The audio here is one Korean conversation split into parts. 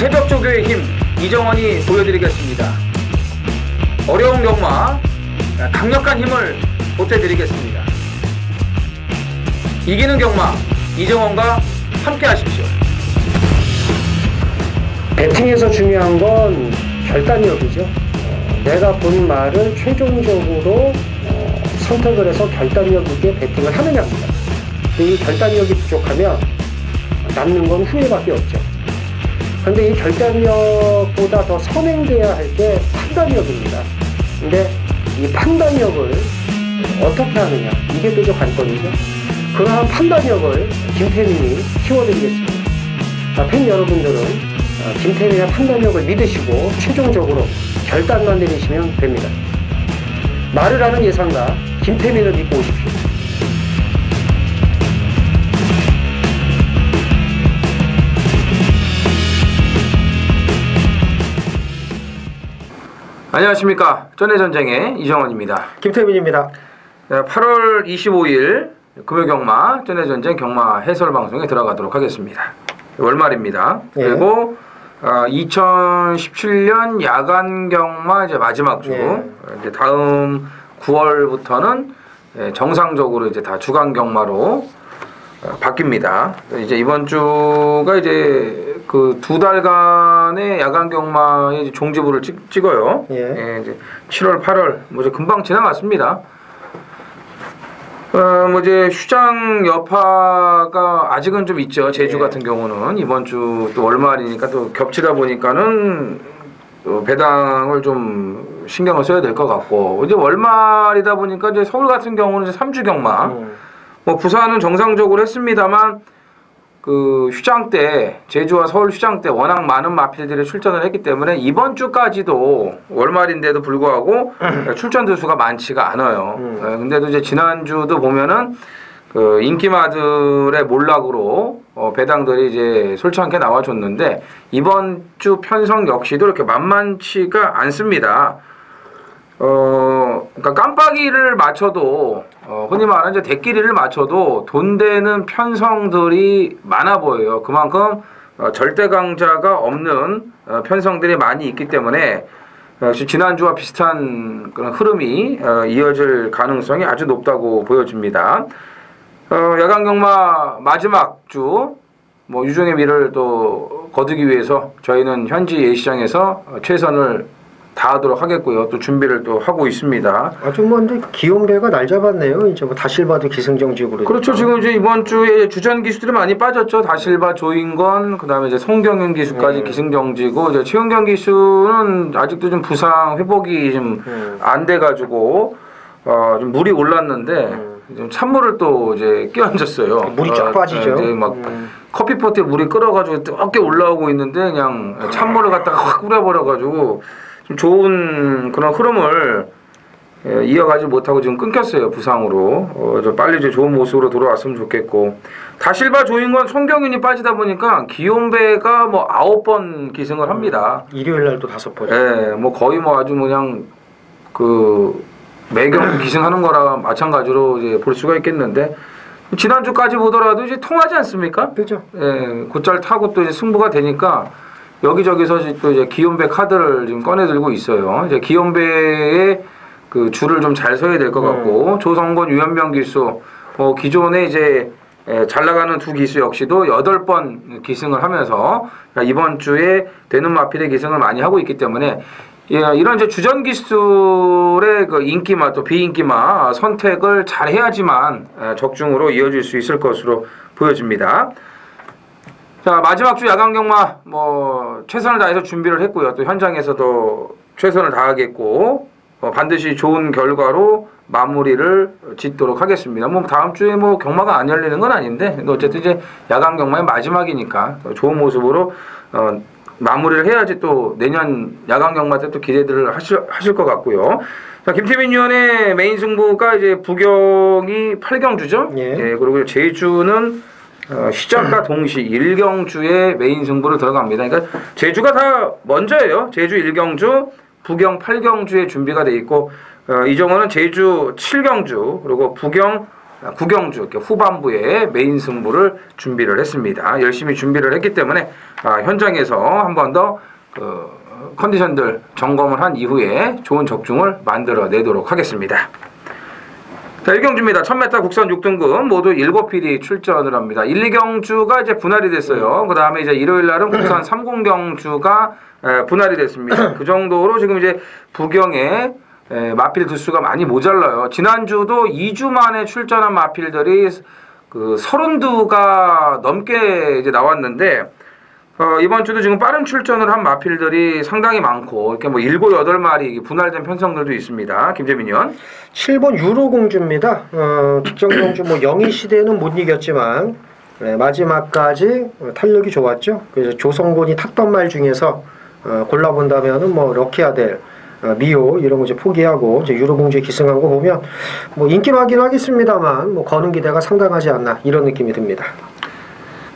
새벽 조교의 힘 이정원이 보여드리겠습니다. 어려운 경마 강력한 힘을 보태드리겠습니다. 이기는 경마 이정원과 함께 하십시오. 배팅에서 중요한 건 결단력이죠. 내가 본 말을 최종적으로 선택을 해서 결단력 있게 배팅을 하느냐입니다. 이 결단력이 부족하면 남는 건 후회밖에 없죠. 그런데 이 결단력보다 더 선행돼야 할 게 판단력입니다. 근데 이 판단력을 어떻게 하느냐, 이게 또 관건이죠. 그러한 판단력을 김태민이 키워드리겠습니다. 팬 여러분들은 김태민의 판단력을 믿으시고 최종적으로 결단만 내리시면 됩니다. 말을 하는 예상가 김태민을 믿고 오십시오. 안녕하십니까. 전해전쟁의 이정원입니다. 김태민입니다. 8월 25일 금요경마 전해전쟁 경마 해설방송에 들어가도록 하겠습니다. 월말입니다. 예. 그리고 2017년 야간 경마 이제 마지막 주, 예. 이제 다음 9월부터는 정상적으로 이제 다 주간 경마로 바뀝니다. 이제 이번 주가 이제 그 2달간의 야간 경마의 종지부를 찍어요. 예. 이제 7월, 8월 뭐 이제 금방 지나갔습니다. 뭐 이제 휴장 여파가 아직은 좀 있죠. 제주 같은 경우는 이번 주 또 월말이니까 또 겹치다 보니까는 또 배당을 좀 신경을 써야 될 것 같고, 이제 월말이다 보니까 이제 서울 같은 경우는 이제 3주 경마, 뭐 부산은 정상적으로 했습니다만 그 휴장 때, 제주와 서울 휴장 때 워낙 많은 마필들이 출전을 했기 때문에 이번 주까지도 월말인데도 불구하고 출전 두수가 많지가 않아요. 근데도 이제 지난주도 보면은 그 인기마들의 몰락으로 배당들이 이제 솔직하게 나와줬는데 이번 주 편성 역시도 이렇게 만만치가 않습니다. 그러니까 깜빡이를 맞춰도 흔히 말하는 이제 대끼리를 맞춰도 돈 되는 편성들이 많아 보여요. 그만큼 절대 강자가 없는 편성들이 많이 있기 때문에 역시 지난주와 비슷한 그런 흐름이 이어질 가능성이 아주 높다고 보여집니다. 야간 경마 마지막 주 뭐 유종의 미를 또 거두기 위해서 저희는 현지 예시장에서 최선을 다하도록 하겠고요. 또 준비를 또 하고 있습니다. 아주 뭐 근데 기욤배가 날 잡았네요. 이제 뭐 다실바도 기승정지고 그렇죠. 지금 이제 이번 주에 주전 기수들이 많이 빠졌죠. 다실바, 조인건, 그다음에 이제 송경윤 기수까지 기승정지고, 이제 최은경 기수는 아직도 좀 부상 회복이 좀 안 돼가지고 좀 물이 올랐는데 좀 찬물을 또 이제 끼얹었어요. 물이 쫙 빠지죠. 이제 막 커피포트에 물이 끓어가지고 뜨겁게 올라오고 있는데 그냥 찬물을 갖다가 확 뿌려버려가지고 좀 좋은 그런 흐름을 이어가지 못하고 지금 끊겼어요. 부상으로. 좀 빨리 이제 좋은 모습으로 돌아왔으면 좋겠고, 다실바, 조인건, 송경윤이 빠지다 보니까 기욤배가 뭐 9번 기승을 합니다. 일요일 날도 5번. 예, 뭐 거의 뭐 아주 그냥 그 매경 기승하는 거랑 마찬가지로 이제 볼 수가 있겠는데, 지난주까지 보더라도 이제 통하지 않습니까? 그죠. 예, 곧잘 타고 또 이제 승부가 되니까 여기저기서 또 이제 기욤배 카드를 지금 꺼내들고 있어요. 이제 기욤배의 그 줄을 좀 잘 서야 될 것 같고, 조성건, 유현명 기수, 기존에 이제 잘 나가는 두 기수 역시도 8번 기승을 하면서 이번 주에 되는 마필의 기승을 많이 하고 있기 때문에, 이런 이제 주전 기술의 그 인기마 또 비인기마 선택을 잘 해야지만 적중으로 이어질 수 있을 것으로 보여집니다. 자, 마지막 주 야간 경마 뭐 최선을 다해서 준비를 했고요. 또 현장에서도 최선을 다하겠고, 반드시 좋은 결과로 마무리를 짓도록 하겠습니다. 뭐 다음 주에 뭐 경마가 안 열리는 건 아닌데, 어쨌든 이제 야간 경마의 마지막이니까 좋은 모습으로 마무리를 해야지 또 내년 야간 경마 때 또 기대들을 하실 것 같고요. 자, 김태민 위원의 메인 승부가 이제 부경이 8경주죠. 예. 그리고 제주는 시작과 동시 1경주에 메인 승부를 들어갑니다. 그러니까 제주가 다 먼저예요. 제주 1경주, 부경 8경주에 준비가 돼 있고, 이정원은 제주 7경주, 그리고 부경 구경주 이렇게 후반부에 메인 승부를 준비를 했습니다. 열심히 준비를 했기 때문에 현장에서 한 번 더 컨디션들 점검을 한 이후에 좋은 적중을 만들어내도록 하겠습니다. 자, 1경주입니다. 1000m 국산 6등급 모두 7필이 출전을 합니다. 1, 2경주가 이제 분할이 됐어요. 그 다음에 이제 일요일 날은 국산 30경주가 분할이 됐습니다. 그 정도로 지금 이제 부경에 마필 두수가 많이 모자라요. 지난주도 2주 만에 출전한 마필들이 그 30두가 넘게 이제 나왔는데, 이번 주도 지금 빠른 출전을 한 마필들이 상당히 많고, 이렇게 뭐 7, 8마리 분할된 편성들도 있습니다. 김재민 의원. 7번 유로공주입니다. 직전경주 뭐 영희 시대는 못 이겼지만 마지막까지 탄력이 좋았죠. 그래서 조성곤이 탔던 말 중에서 골라본다면은 뭐 럭키아델, 미오 이런 거 이제 포기하고 이제 유로공주에 기승한 거 보면 뭐 인기하긴 하겠습니다만 뭐 거는 기대가 상당하지 않나 이런 느낌이 듭니다.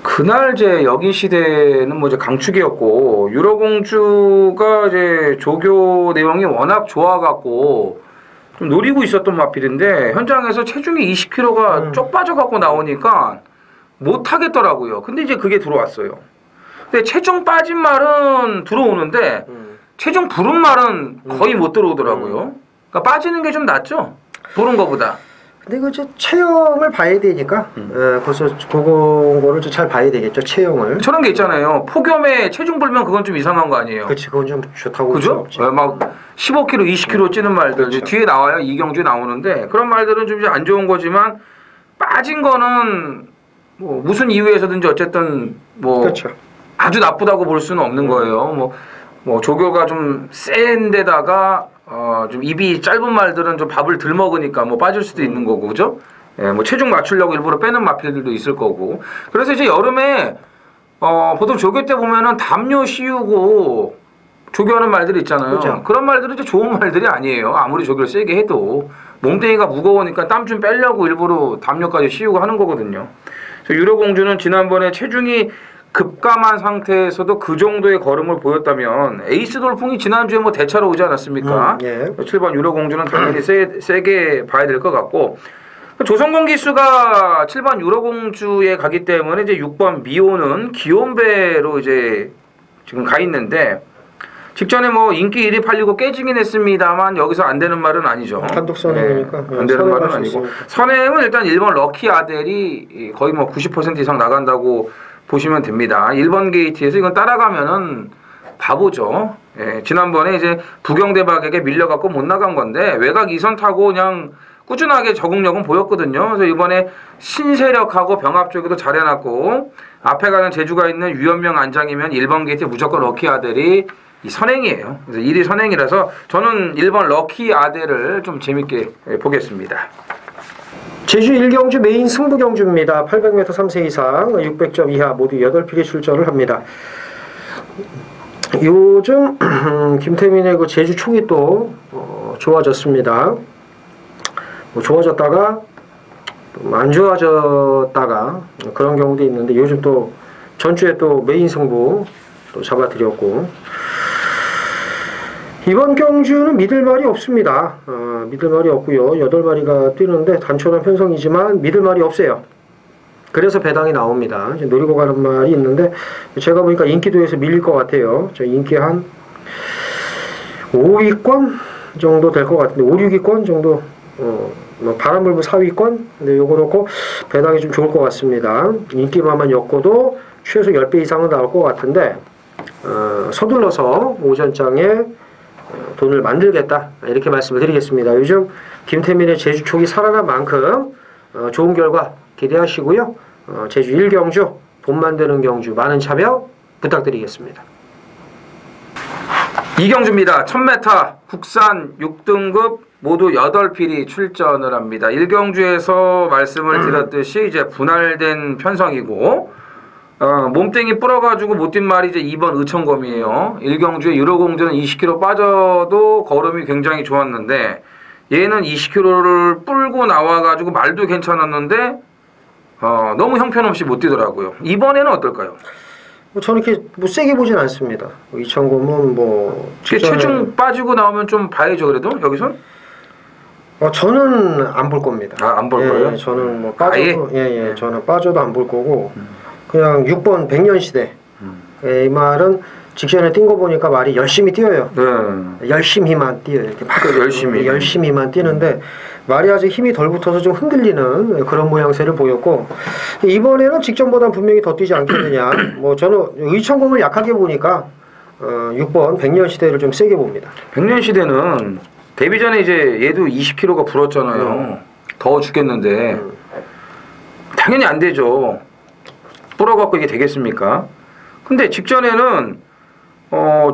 그날 이제 여기 시대는 뭐 이제 강축이었고 유로공주가 이제 조교 내용이 워낙 좋아갖고 좀 노리고 있었던 마필인데 현장에서 체중이 20kg가 쪽 빠져갖고 나오니까 못 하겠더라고요. 근데 이제 그게 들어왔어요. 근데 체중 빠진 말은 들어오는데 체중 부른 말은 거의 못 들어오더라고요. 그러니까 빠지는 게 좀 낫죠. 부른 거보다. 근데 그 체형을 봐야 되니까 그래서 그거를 잘 봐야 되겠죠. 체형을. 저런 게 있잖아요. 폭염에 체중 불면 그건 좀 이상한 거 아니에요? 그렇지, 그건 좀 좋다고. 그죠? 막 15kg, 20kg 찌는 말들 그렇죠. 뒤에 나와요. 이경주에 나오는데 그런 말들은 좀 이제 안 좋은 거지만 빠진 거는 뭐 무슨 이유에서든지 어쨌든 뭐 그렇죠. 아주 나쁘다고 볼 수는 없는 거예요. 뭐 조교가 좀 센 데다가 좀 입이 짧은 말들은 좀 밥을 덜 먹으니까 뭐 빠질 수도 있는 거고, 그죠? 예, 뭐 체중 맞추려고 일부러 빼는 마필들도 있을 거고. 그래서 이제 여름에 보통 조교 때 보면은 담요 씌우고 조교하는 말들이 있잖아요. 그렇죠. 그런 말들은 이제 좋은 말들이 아니에요. 아무리 조교를 세게 해도 몸뚱이가 무거우니까 땀 좀 빼려고 일부러 담요까지 씌우고 하는 거거든요. 그래서 유로공주는 지난번에 체중이 급감한 상태에서도 그 정도의 걸음을 보였다면 에이스 돌풍이 지난주에 뭐 대차로 오지 않았습니까? 예. 7번 유로공주는 당연히 세게 봐야 될 것 같고, 조성곤 기수가 7번 유로공주에 가기 때문에 이제 6번 미호는 기온배로 이제 지금 가 있는데, 직전에 뭐 인기 1위 팔리고 깨지긴 했습니다만 여기서 안 되는 말은 아니죠. 단독 선행이니까. 안 되는 말은 아니고, 선행은 일단 1번 럭키 아델이 거의 뭐 90% 이상 나간다고 보시면 됩니다. 1번 게이트에서 이건 따라가면은 바보죠. 예, 지난번에 이제 부경대박에게 밀려갖고 못 나간 건데 외곽 2선 타고 그냥 꾸준하게 적응력은 보였거든요. 그래서 이번에 신세력하고 병합 쪽에도 잘해놨고 앞에 가는 제주가 있는 유연명 안장이면 1번 게이트 무조건 럭키 아델이 이 선행이에요. 그래서 1위 선행이라서 저는 1번 럭키 아델을 좀 재밌게 보겠습니다. 제주 1경주 메인 승부경주입니다. 800m 3세 이상 600점 이하 모두 8필이 출전을 합니다. 요즘 김태민의 그 제주 촉이 또 좋아졌습니다. 뭐 좋아졌다가 안 좋아졌다가 그런 경우도 있는데 요즘 또 전주에 또 메인 승부 또 잡아드렸고, 이번 경주는 믿을 말이 없습니다. 믿을 말이 없고요. 8마리가 뛰는데 단촐한 편성이지만 믿을 말이 없어요. 그래서 배당이 나옵니다. 이제 노리고 가는 말이 있는데 제가 보니까 인기도에서 밀릴 것 같아요. 저 인기 한 5위권 정도 될 것 같은데 5, 6위권 정도 뭐 바람불고 4위권. 근데 요거 놓고 배당이 좀 좋을 것 같습니다. 인기만만 엮어도 최소 10배 이상은 나올 것 같은데 서둘러서 오전장에 돈을 만들겠다 이렇게 말씀을 드리겠습니다. 요즘 김태민의 제주 촉이 살아난 만큼 좋은 결과 기대하시고요. 제주 1경주 돈 만드는 경주 많은 참여 부탁드리겠습니다. 2경주입니다. 1000m 국산 6등급 모두 8필이 출전을 합니다. 1경주에서 말씀을 드렸듯이 이제 분할된 편성이고 몸땡이 불어가지고 못 뛴 말이 이제 2번 의천검이에요. 1경주에 유로공주는 20kg 빠져도 걸음이 굉장히 좋았는데 얘는 20kg를 불고 나와가지고 말도 괜찮았는데 너무 형편없이 못 뛰더라고요. 이번에는 어떨까요? 저는 이렇게 뭐 세게 보진 않습니다. 이천검은 뭐 체중 빠지고 나오면 좀 봐야죠. 그래도 여기선 저는 안 볼 겁니다. 아, 안 볼 거예요? 저는 뭐 아예? 빠져도 저는 빠져도 안 볼 거고 그냥 6번 백년 시대. 이 말은 직전에 뛴 거 보니까 말이 열심히 뛰어요. 네. 열심히만 뛰어요. 이렇게 막 열심히만 뛰는데 말이 아직 힘이 덜 붙어서 좀 흔들리는 그런 모양새를 보였고 이번에는 직전보다 분명히 더 뛰지 않겠느냐. 뭐 저는 의천공을 약하게 보니까 6번 백년 시대를 좀 세게 봅니다. 백년 시대는 데뷔 전에 이제 얘도 20kg가 불었잖아요. 더워 죽겠는데 당연히 안 되죠. 불어갖고 이게 되겠습니까? 근데 직전에는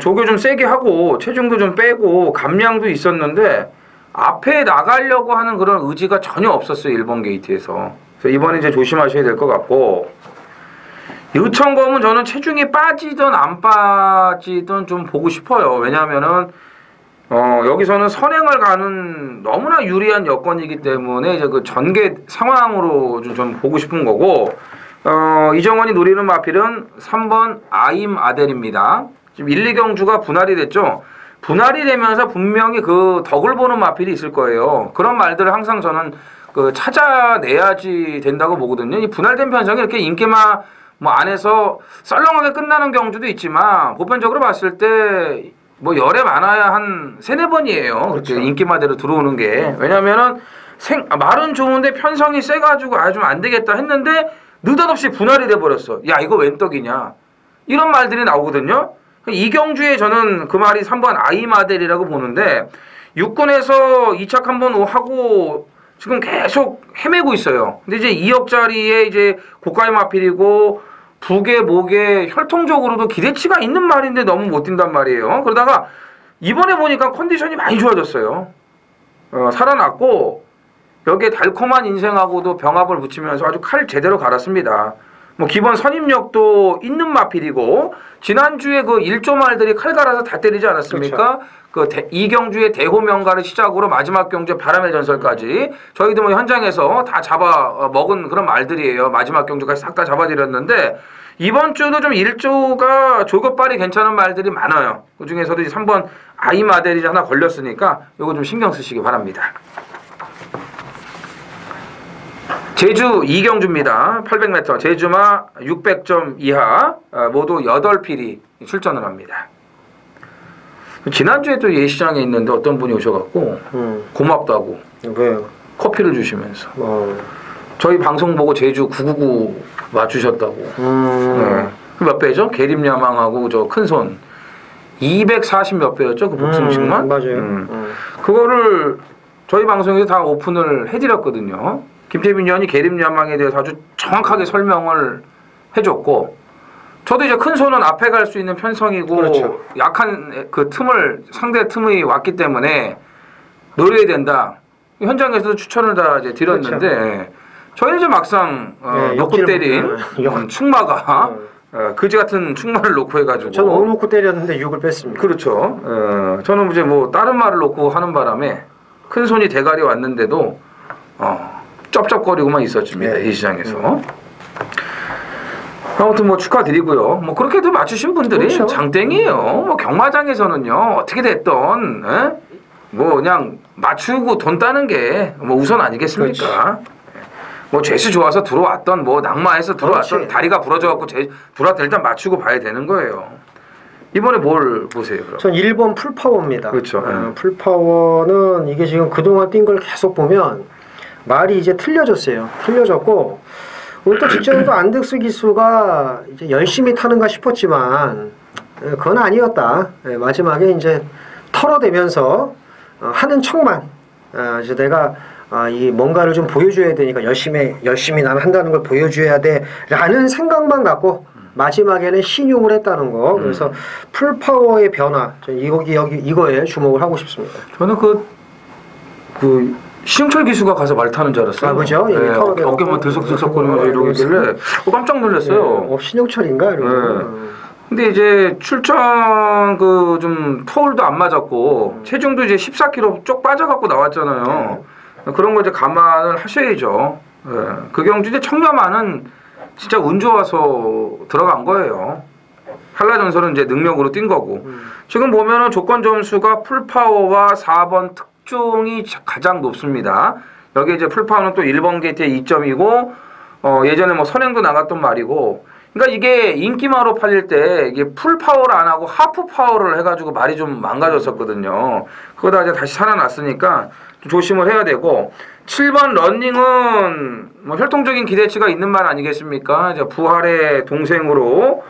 조교 좀 세게 하고 체중도 좀 빼고 감량도 있었는데 앞에 나가려고 하는 그런 의지가 전혀 없었어요. 1번 게이트에서. 그래서 이번에 이제 조심하셔야 될 것 같고 의천검은 저는 체중이 빠지든 안 빠지든 좀 보고 싶어요. 왜냐하면은 여기서는 선행을 가는 너무나 유리한 여건이기 때문에 이제 그 전개 상황으로 좀 보고 싶은 거고 이정원이 노리는 마필은 3번 아임 아델입니다. 지금 1, 2경주가 분할이 됐죠. 분할이 되면서 분명히 그 덕을 보는 마필이 있을 거예요. 그런 말들을 항상 저는 그 찾아내야지 된다고 보거든요. 이 분할된 편성이 이렇게 인기마 뭐 안에서 썰렁하게 끝나는 경주도 있지만 보편적으로 봤을 때 뭐 열에 많아야 한 3-4번이에요. 그렇죠. 인기마대로 들어오는 게. 왜냐면은 말은 좋은데 편성이 세가지고 좀 안 되겠다 했는데 느닷없이 분할이 돼버렸어. 야 이거 웬 떡이냐. 이런 말들이 나오거든요. 이경주에 저는 그 말이 3번 아이마델이라고 보는데 육군에서 2착 한번 하고 지금 계속 헤매고 있어요. 근데 이제 2억짜리에 이제 고가의 마필이고 북에 목에 혈통적으로도 기대치가 있는 말인데 너무 못 뛴단 말이에요. 그러다가 이번에 보니까 컨디션이 많이 좋아졌어요. 살아났고 여기에 달콤한 인생하고도 병합을 붙이면서 아주 칼 제대로 갈았습니다. 뭐 기본 선임력도 있는 마필이고 지난주에 그 1조 말들이 칼 갈아서 다 때리지 않았습니까? 그렇죠. 이경주의 대호명가를 시작으로 마지막 경주의 바람의 전설까지 저희도 뭐 현장에서 다 잡아 먹은 그런 말들이에요. 마지막 경주까지 싹 다 잡아드렸는데 이번 주도 좀 1조가 조급발이 괜찮은 말들이 많아요. 그 중에서도 3번 아이마델이 하나 걸렸으니까 이거 좀 신경 쓰시기 바랍니다. 제주 이경주입니다. 800m 제주마 600점 이하 모두 8필이 출전을 합니다. 지난주에 또 예시장에 있는데 어떤 분이 오셔갖고 고맙다고 왜요? 커피를 주시면서 저희 방송 보고 제주 999 와주셨다고. 네. 몇 배죠? 계림야망하고 저 큰손 240 몇 배였죠? 그 복숭식만? 맞아요. 그거를 저희 방송에서 다 오픈을 해드렸거든요. 김태민 의원이 계림야망에 대해서 아주 정확하게 설명을 해줬고 저도 이제 큰 손은 앞에 갈 수 있는 편성이고 그렇죠. 약한 그 틈을 상대 틈이 왔기 때문에 노려야 된다. 현장에서도 추천을 다 이제 드렸는데 그렇죠. 저희는 이제 막상 놓고 때린 충마가 그지 같은 충마를 놓고 해가지고 저는 5 놓고 때렸는데 6을 뺐습니다. 그렇죠. 저는 이제 뭐 다른 말을 놓고 하는 바람에 큰 손이 대가리 왔는데도 쩝쩝거리고만 있었습니다. 이 시장에서. 아무튼 뭐 축하드리고요. 뭐 그렇게도 맞추신 분들이 그렇죠. 장땡이에요. 뭐 경마장에서는요 어떻게 됐던 뭐 그냥 맞추고 돈 따는 게 뭐 우선 아니겠습니까? 뭐 죄수 좋아서 들어왔던 뭐 낙마해서 들어왔던 그렇지. 다리가 부러져갖고 들어왔던 일단 맞추고 봐야 되는 거예요. 이번에 뭘 보세요 그럼? 전 1번 풀파워입니다. 그렇죠. 풀파워는 이게 지금 그동안 뛴 걸 계속 보면 말이 이제 틀려졌어요. 틀려졌고 오늘 또 직전에도 안덱스 기수가 이제 열심히 타는가 싶었지만 그건 아니었다. 마지막에 이제 털어대면서 하는 척만 이제 내가 이 뭔가를 좀 보여줘야 되니까 열심히 나는 한다는 걸 보여줘야 돼라는 생각만 갖고 마지막에는 신용을 했다는 거. 그래서 풀파워의 변화 이거에 주목을 하고 싶습니다. 저는 그 신영철 기수가 가서 말 타는 줄 알았어요. 그죠? 네, 어깨만 들썩들썩거리면서 이러고 있길래 깜짝 놀랐어요. 신영철인가 이러고. 근데 이제 출전 그 좀 터울도 안 맞았고 체중도 이제 14kg 쪽 빠져갖고 나왔잖아요. 그런 거 이제 감안을 하셔야죠. 그 경주 이제 청렴하는 진짜 운 좋아서 들어간 거예요. 한라전설은 이제 능력으로 뛴 거고. 지금 보면은 조건 점수가 풀파워와 4번 특종이 가장 높습니다. 여기 이제 풀파워는 또 1번 게이트의 이점이고, 예전에 뭐 선행도 나갔던 말이고, 그러니까 이게 인기마로 팔릴 때 이게 풀파워를 안 하고 하프 파워를 해가지고 말이 좀 망가졌었거든요. 그거다 이제 다시 살아났으니까 좀 조심을 해야 되고, 7번 런닝은 뭐 혈통적인 기대치가 있는 말 아니겠습니까? 이제 부활의 동생으로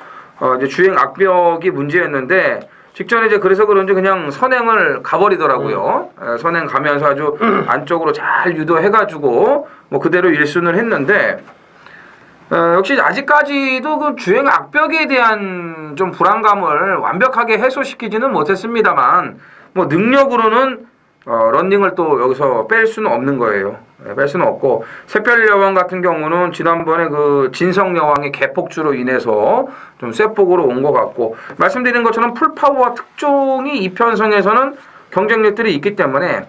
이제 주행 악벽이 문제였는데 직전에 이제 그래서 그런지 그냥 선행을 가버리더라고요. 선행 가면서 아주 안쪽으로 잘 유도해가지고 뭐 그대로 1순을 했는데 역시 아직까지도 그 주행 악벽에 대한 좀 불안감을 완벽하게 해소시키지는 못했습니다만 뭐 능력으로는 런닝을 또 여기서 뺄 수는 없는 거예요. 뺄 수는 없고 새별 여왕 같은 경우는 지난번에 그 진성 여왕의 개폭주로 인해서 좀 쇠폭으로 온 것 같고 말씀드린 것처럼 풀파워와 특종이 이 편성에서는 경쟁력들이 있기 때문에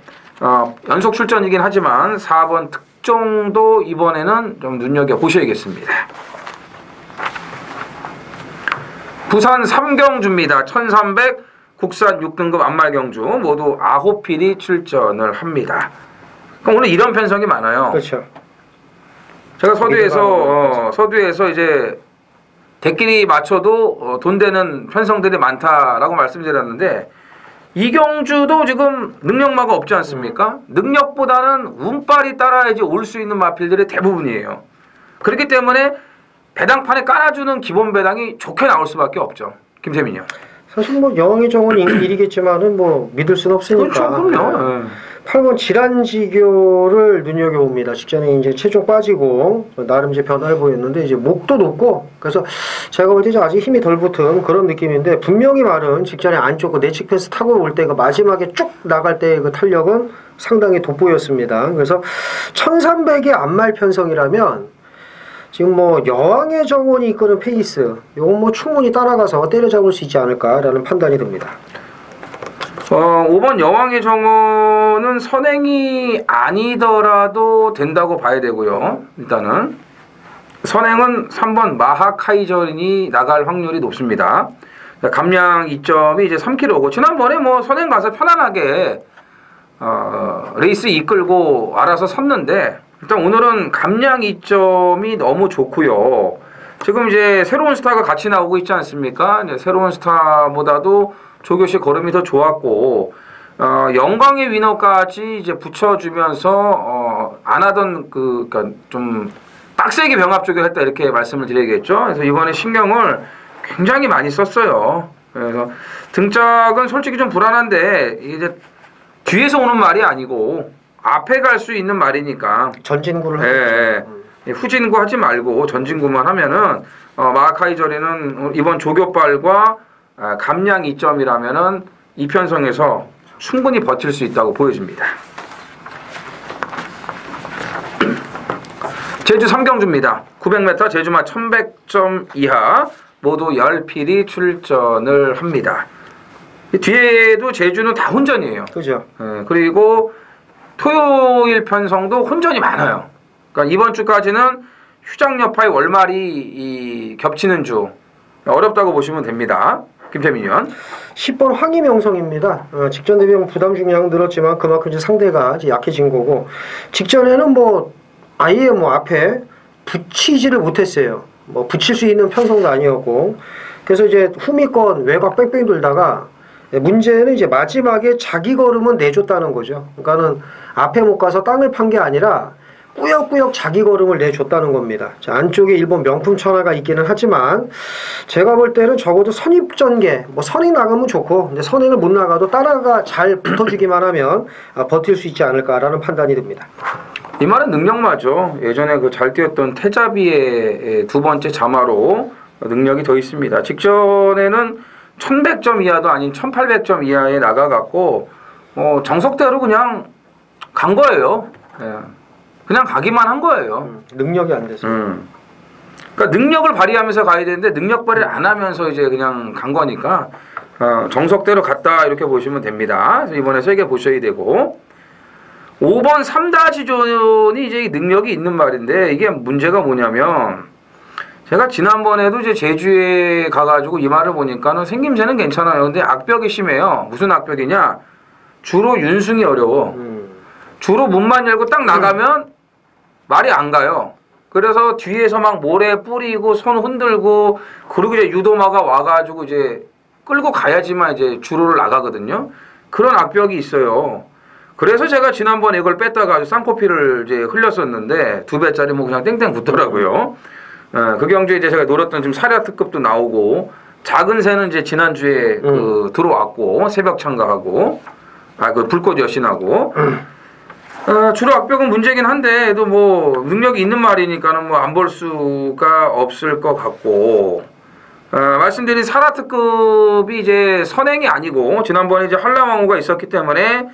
연속 출전이긴 하지만 4번 특종도 이번에는 좀 눈여겨보셔야겠습니다. 부산 3경주입니다. 1300 국산 6등급 안말경주 모두 9필이 출전을 합니다. 그럼 오늘 이런 편성이 많아요. 그렇죠. 제가 서두에서 이제 대끼리 맞춰도 돈 되는 편성들이 많다라고 말씀드렸는데 이 경주도 지금 능력마가 없지 않습니까? 능력보다는 운빨이 따라야지 올 수 있는 마필들이 대부분이에요. 그렇기 때문에 배당판에 깔아주는 기본 배당이 좋게 나올 수밖에 없죠. 김태민이요. 사실 뭐 여왕의 정은 일이겠지만은 뭐 믿을 수는 없으니까. 그렇죠, 그럼요. 8번 질환지교를 눈여겨봅니다. 직전에 이제 체중 빠지고 나름 이제 변화를 보였는데 이제 목도 높고 그래서 제가 볼 때 아직 힘이 덜 붙은 그런 느낌인데 분명히 말은 직전에 안쪽 그 내측 패스 타고 올 때 그 마지막에 쭉 나갈 때 그 탄력은 상당히 돋보였습니다. 그래서 1300의 안말 편성이라면 지금 뭐 여왕의 정원이 이끄는 페이스 이건 뭐 충분히 따라가서 때려잡을 수 있지 않을까라는 판단이 듭니다. 5번 여왕의 정원은 선행이 아니더라도 된다고 봐야 되고요. 일단은 선행은 3번 마하카이저린이 나갈 확률이 높습니다. 감량 2점이 이제 3kg고 지난번에 뭐 선행 가서 편안하게 레이스 이끌고 알아서 섰는데 일단 오늘은 감량 2점이 너무 좋고요. 지금 이제 새로운 스타가 같이 나오고 있지 않습니까? 이제 새로운 스타보다도 조교시 걸음이 더 좋았고 영광의 위너까지 이제 붙여주면서 안 하던 그러니까 좀 빡세게 병합 조교했다 이렇게 말씀을 드려야겠죠. 그래서 이번에 신경을 굉장히 많이 썼어요. 그래서 등짝은 솔직히 좀 불안한데 이제 뒤에서 오는 말이 아니고 앞에 갈 수 있는 말이니까 전진구를 후진구 하지 말고 전진구만 하면은 마카이저리는 이번 조교발과 감량 2점이라면은 이 편성에서 충분히 버틸 수 있다고 보여집니다. 제주 3경주입니다. 900m 제주마 1100점 이하 모두 10필이 출전을 합니다. 뒤에도 제주는 다 혼전이에요. 그죠. 그리고 토요일 편성도 혼전이 많아요. 그러니까 이번 주까지는 휴장 여파의 월말이 겹치는 주 어렵다고 보시면 됩니다. 김태민 의원. 10번 황희명성입니다. 직전 대비 부담 중량 늘었지만 그만큼 이제 상대가 이제 약해진 거고 직전에는 뭐 아예 뭐 앞에 붙이지를 못했어요. 뭐 붙일 수 있는 편성도 아니었고 그래서 이제 후미권 외곽 뺑뺑 돌다가 문제는 이제 마지막에 자기 걸음은 내줬다는 거죠. 그러니까는 앞에 못 가서 땅을 판 게 아니라 꾸역꾸역 자기 걸음을 내줬다는 겁니다. 자, 안쪽에 일본 명품 천하가 있기는 하지만 제가 볼 때는 적어도 선입전개, 뭐 선행 나가면 좋고 근데 선행을 못 나가도 따라가 잘 붙어주기만 하면 버틸 수 있지 않을까라는 판단이 듭니다. 이 말은 능력마죠. 예전에 그 잘 뛰었던 태자비의 두 번째 자마로 능력이 더 있습니다. 직전에는 1100점 이하도 아닌 1800점 이하에 나가갖고 정석대로 그냥 간 거예요. 그냥 가기만 한 거예요. 능력이 안 돼서. 그러니까 능력을 발휘하면서 가야 되는데 능력 발휘를 안 하면서 이제 그냥 간 거니까 정석대로 갔다 이렇게 보시면 됩니다. 그래서 이번에 세게 보셔야 되고 5번 3다지존이 이제 능력이 있는 말인데 이게 문제가 뭐냐면 제가 지난번에도 이제 제주에 가가지고 이 말을 보니까는 생김새는 괜찮아요. 근데 악벽이 심해요. 무슨 악벽이냐? 주로 윤승이 어려워. 주로 문만 열고 딱 나가면 말이 안 가요. 그래서 뒤에서 막 모래 뿌리고 손 흔들고 그리고 이제 유도마가 와가지고 이제 끌고 가야지만 이제 주로를 나가거든요. 그런 악벽이 있어요. 그래서 제가 지난번에 이걸 뺐다가 쌍코피를 이제 흘렸었는데 2배짜리 뭐 그냥 땡땡 붙더라고요. 그 경주에 이제 제가 노렸던 지금 사랴 특급도 나오고 작은 새는 이제 지난주에 그 들어왔고 새벽 참가하고 그 불꽃 여신하고 주로 악벽은 문제긴 한데 또 뭐 능력이 있는 말이니까는 뭐 안 볼 수가 없을 것 같고 말씀드린 사라 특급이 이제 선행이 아니고 지난번에 이제 한라왕후가 있었기 때문에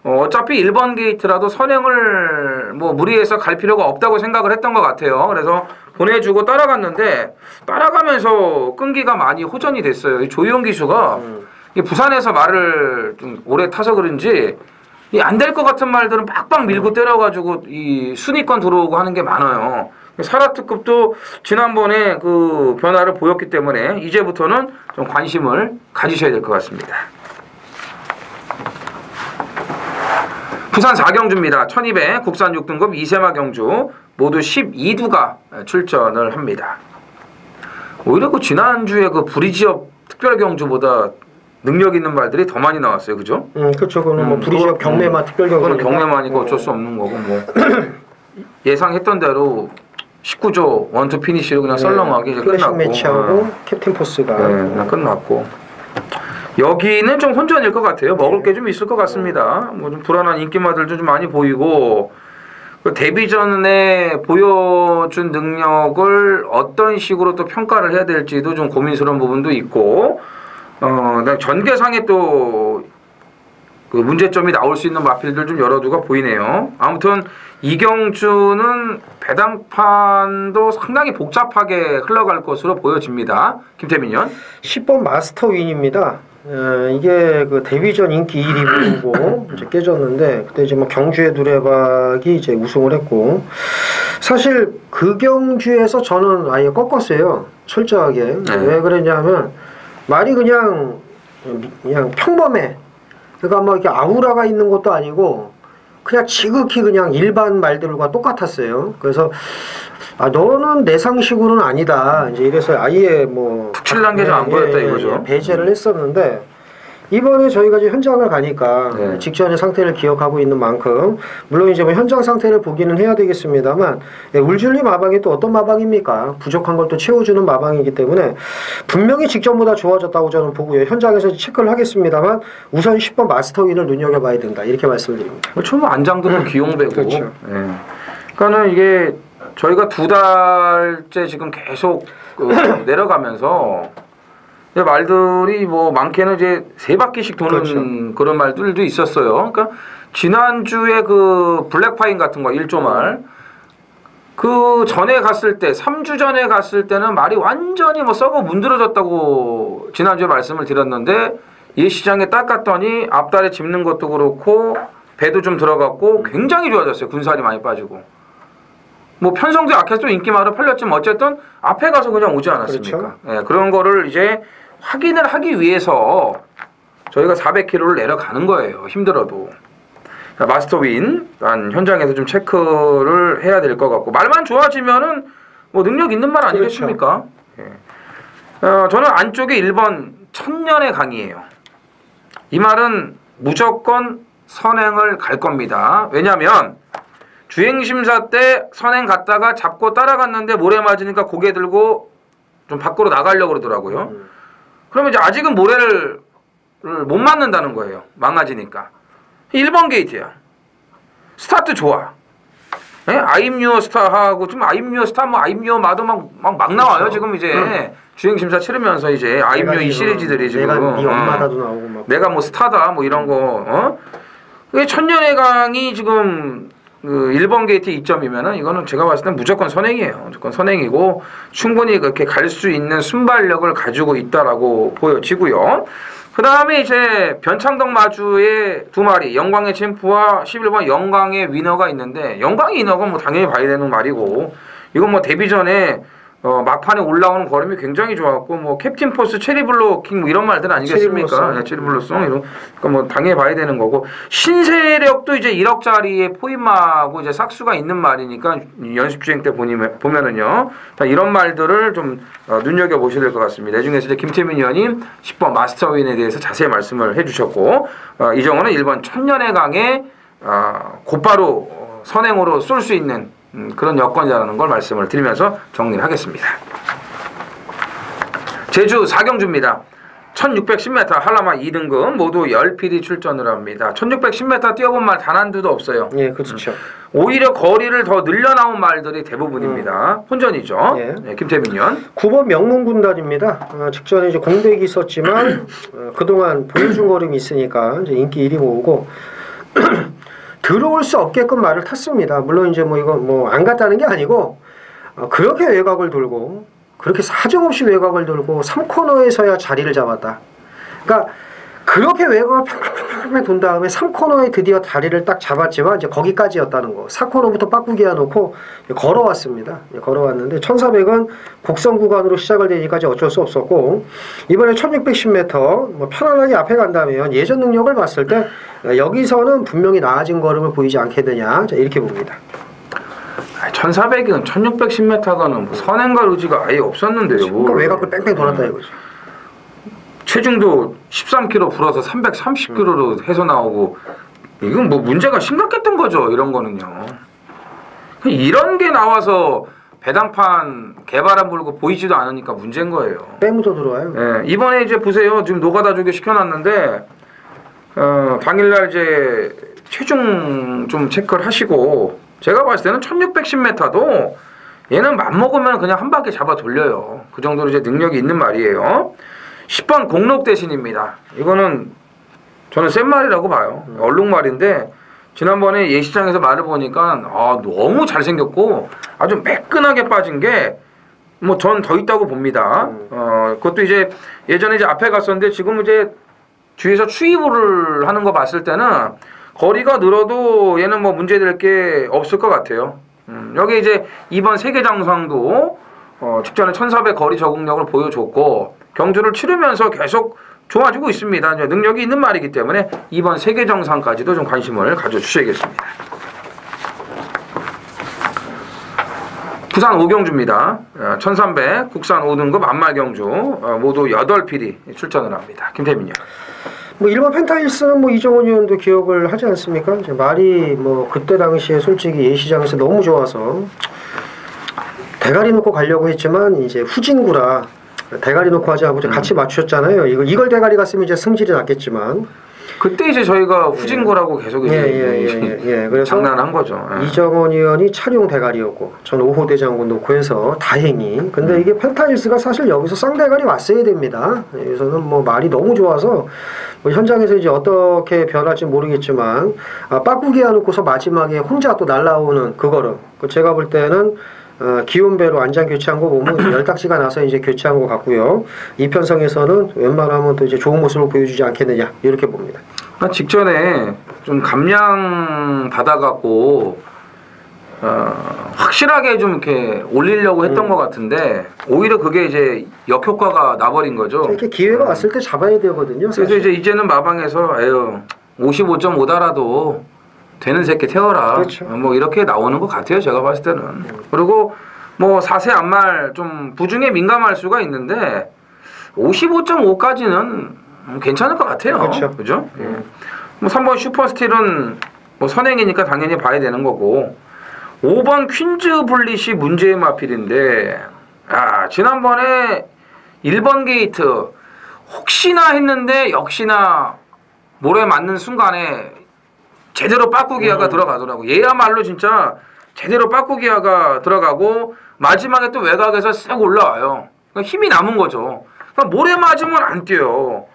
어차피 1번 게이트라도 선행을 뭐 무리해서 갈 필요가 없다고 생각을 했던 것 같아요. 그래서 보내주고 따라갔는데 따라가면서 끈기가 많이 호전이 됐어요. 이 조희영 기수가 부산에서 말을 좀 오래 타서 그런지 안 될 것 같은 말들은 빡빡 밀고 때려가지고 이 순위권 들어오고 하는 게 많아요. 사라 특급도 지난번에 그 변화를 보였기 때문에 이제부터는 좀 관심을 가지셔야 될 것 같습니다. 부산 4경주입니다. 1200 국산 6등급 2세마 경주 모두 12두가 출전을 합니다. 오히려 그 지난주에 그 부리지역 특별 경주보다 능력 있는 말들이 더 많이 나왔어요. 그죠? 그렇죠. 그거는 뭐 부리지역 경매마 특별 경주. 그거는 경매마니까 어쩔 수 없는 거고 뭐 예상했던 대로 19조 원투 피니시로 그냥 썰렁하게 이제 끝났고 매치하고 캡틴 포스가 그냥 끝났고 여기는 좀 혼전일 것 같아요. 먹을 게 좀 있을 것 같습니다. 뭐 좀 불안한 인기마들도 좀 많이 보이고 그 데뷔 전에 보여준 능력을 어떤 식으로 또 평가를 해야 될지도 좀 고민스러운 부분도 있고 전개상에 또 그 문제점이 나올 수 있는 마필들 좀 여러 두가 보이네요. 아무튼 이경주는 배당판도 상당히 복잡하게 흘러갈 것으로 보여집니다. 김태민연 10번 마스터 윈입니다. 이게 그 데뷔전 인기 1위고 이제 깨졌는데 그때 이제 뭐 경주의 두레박이 이제 우승을 했고 사실 그 경주에서 저는 아예 꺾었어요. 철저하게. 왜 그랬냐면 말이 그냥 평범해. 그러니까 뭐 이렇게 아우라가 있는 것도 아니고 그냥 지극히 그냥 일반 말들과 똑같았어요. 그래서 너는 내 상식으로는 아니다. 이제 이래서 아예 뭐 특출난 게 좀 안 보였다 이거죠. 배제를 했었는데 이번에 저희가 이제 현장을 가니까 직전의 상태를 기억하고 있는 만큼 물론 이제 뭐 현장 상태를 보기는 해야 되겠습니다만 울줄리 마방이 또 어떤 마방입니까? 부족한 걸 또 채워주는 마방이기 때문에 분명히 직전보다 좋아졌다고 저는 보고요. 현장에서 체크를 하겠습니다만 우선 10번 마스터윈을 눈여겨봐야 된다 이렇게 말씀드립니다. 처음 안장도 기용배고 그렇죠. 그러니까는 이게 저희가 2달째 지금 계속 내려가면서 말들이 뭐 많게는 이제 3바퀴씩 도는 그렇죠. 그런 말들도 있었어요. 그러니까 지난주에 그 블랙파인 같은 거 1조 말 그 전에 갔을 때 3주 전에 갔을 때는 말이 완전히 뭐 썩어 문드러졌다고 지난주에 말씀을 드렸는데 이 시장에 딱 갔더니 앞다리 짚는 것도 그렇고 배도 좀 들어갔고 굉장히 좋아졌어요. 군살이 많이 빠지고 뭐 편성도 약해서 또 인기마로 팔렸지만 어쨌든 앞에 가서 그냥 오지 않았습니까? 그렇죠. 그런 거를 이제 확인을 하기 위해서 저희가 400km를 내려가는 거예요. 힘들어도. 마스터윈 현장에서 좀 체크를 해야 될 것 같고 말만 좋아지면은 뭐 능력 있는 말 아니겠습니까? 그렇죠. 저는 안쪽에 1번 천년의 강이에요. 이 말은 무조건 선행을 갈 겁니다. 왜냐하면 주행심사 때 선행 갔다가 잡고 따라갔는데 모래 맞으니까 고개 들고 좀 밖으로 나가려고 그러더라고요. 그러면 이제 아직은 모래를 못 맞는다는 거예요. 망가지니까. 1번 게이트야. 스타트 좋아. 아임 유어 스타하고 지금 아임 유어 스타 뭐 아임 유어 마도 막 나와요. 그렇죠. 지금 이제 주행심사 치르면서 이제 아임 유어 이 시리즈들이 지금 내가 네 엄마다도 나오고 막 내가 뭐 스타다 뭐 이런 거 그게 천년의 강이 지금 그 1번 게이트 이점이면은 이거는 제가 봤을 땐 무조건 선행이에요. 무조건 선행이고 충분히 그렇게 갈 수 있는 순발력을 가지고 있다라고 보여지고요. 그 다음에 이제 변창덕 마주의 2마리 영광의 챔프와 11번 영광의 위너가 있는데 영광의 위너가 뭐 당연히 봐야 되는 말이고 이건 뭐 데뷔 전에 막판에 올라오는 걸음이 굉장히 좋았고 뭐 캡틴 포스 체리블로킹 뭐 이런 말들 아니겠습니까? 체리블로송 이런 그러니까 뭐 당해봐야 되는 거고 신세력도 이제 1억짜리의 포인마하고 이제 싹수가 있는 말이니까 연습 주행 때 보면은요 다 이런 말들을 좀 눈여겨 보셔야 될 것 같습니다. 이 중에서 이제 김태민 의원님 10번 마스터윈에 대해서 자세히 말씀을 해주셨고 이정호는 1번 천년의 강에 곧바로 선행으로 쏠 수 있는 그런 여건이라는 걸 말씀을 드리면서 정리를 하겠습니다. 제주 4경주입니다. 1610m 한라마 2등급 모두 10필이 출전을 합니다. 1610m 뛰어본 말 단 한두도 없어요. 예, 그렇죠. 오히려 거리를 더 늘려나온 말들이 대부분입니다. 혼전이죠. 예. 네, 김태민 의원. 9번 명문군단입니다. 직전에 이제 공백이 있었지만 그동안 보여준 걸음이 있으니까 이제 인기 1위 모으고 들어올 수 없게끔 말을 탔습니다. 물론 이제 뭐 이거 뭐 안 갔다는 게 아니고 그렇게 외곽을 돌고 그렇게 사정없이 외곽을 돌고 3코너에서야 자리를 잡았다. 그러니까 그렇게 외곽을 팽팽팽팽 돈 다음에 3코너에 드디어 자리를 딱 잡았지만 이제 거기까지였다는 거. 4코너부터 빠꾸기 해놓고 걸어왔습니다. 걸어왔는데 1400은 곡선 구간으로 시작을 되니까 어쩔 수 없었고 이번에 1610m 뭐 편안하게 앞에 간다면 예전 능력을 봤을 때 여기서는 분명히 나아진 걸음을 보이지 않겠느냐 이렇게 봅니다. 1400은 1610m가는 선행과 의지가 아예 없었는데요. 그러니까 외곽을 뺑뺑 돌았다 이거죠. 체중도 13kg 불어서 330kg로 해서 나오고 이건 뭐 문제가 심각했던 거죠. 이런 거는요. 이런 게 나와서 배당판 개바람 불고 보이지도 않으니까 문제인 거예요. 빼묻어 들어와요. 예, 이번에 이제 보세요. 지금 노가다 조개 시켜놨는데 당일날 이제 체중 좀 체크를 하시고 제가 봤을 때는 1610m도 얘는 맘먹으면 그냥 한 바퀴 잡아 돌려요. 그 정도로 이제 능력이 있는 말이에요. 10번 공록대신입니다. 이거는 저는 센 말이라고 봐요. 얼룩말인데 지난번에 예시장에서 말을 보니까 너무 잘생겼고 아주 매끈하게 빠진 게 뭐 전 더 있다고 봅니다. 그것도 이제 예전에 이제 앞에 갔었는데 지금 이제 뒤에서 추이부를 하는 거 봤을 때는 거리가 늘어도 얘는 뭐 문제될 게 없을 것 같아요. 여기 이제 이번 세계장상도 직전에 1400 거리 적응력을 보여줬고 경주를 치르면서 계속 좋아지고 있습니다. 이제 능력이 있는 말이기 때문에 이번 세계정상까지도 좀 관심을 가져주셔야겠습니다. 부산 5경주입니다. 1300 국산 5등급 안말경주 모두 8필이 출전을 합니다. 김태민요. 뭐 일반 펜타일스는 뭐 이정원 의원도 기억을 하지 않습니까? 이제 말이 뭐 그때 당시에 솔직히 예시장에서 너무 좋아서 대가리 놓고 가려고 했지만 이제 후진구라 대가리 놓고 하지 않고 같이 맞추셨잖아요. 이걸 대가리 갔으면 이제 승질이 났겠지만 그때 이제 저희가 후진구라고 계속 이제 그래서 장난한 거죠. 이정원 의원이 차룡 대가리였고 전 5호 대장군 놓고 해서 다행히 근데 이게 펜타일스가 사실 여기서 쌍대가리 왔어야 됩니다. 여기서는 뭐 말이 너무 좋아서 뭐 현장에서 이제 어떻게 변할지 모르겠지만 빠꾸기 해놓고서 마지막에 혼자 또 날라오는 그거를 제가 볼 때는 기온배로 안장 교체한 거 보면 열딱지가 나서 이제 교체한 것 같고요. 이 편성에서는 웬만하면 또 이제 좋은 모습을 보여주지 않겠느냐 이렇게 봅니다. 직전에 좀 감량 받아갖고 확실하게 좀 이렇게 올리려고 했던 것 같은데 오히려 그게 이제 역효과가 나버린 거죠. 이렇게 기회가 왔을 때 잡아야 되거든요. 사실. 그래서 이제는 마방에서 55.5달아도 되는 새끼 태워라. 그렇죠. 뭐 이렇게 나오는 것 같아요. 제가 봤을 때는. 그리고 뭐 사세 안말 좀 부중에 민감할 수가 있는데 55.5까지는 괜찮을 것 같아요. 그렇죠. 그죠? 뭐 3번 슈퍼스틸은 뭐 선행이니까 당연히 봐야 되는 거고 5번 퀸즈 블릿이 문제의 마필인데 지난번에 1번 게이트 혹시나 했는데 역시나 모래 맞는 순간에 제대로 빠꾸기아가 들어가더라고. 얘야말로 진짜 제대로 빠꾸기아가 들어가고 마지막에 또 외곽에서 쓱 올라와요. 그러니까 힘이 남은 거죠. 그러니까 모래 맞으면 안 뛰어요.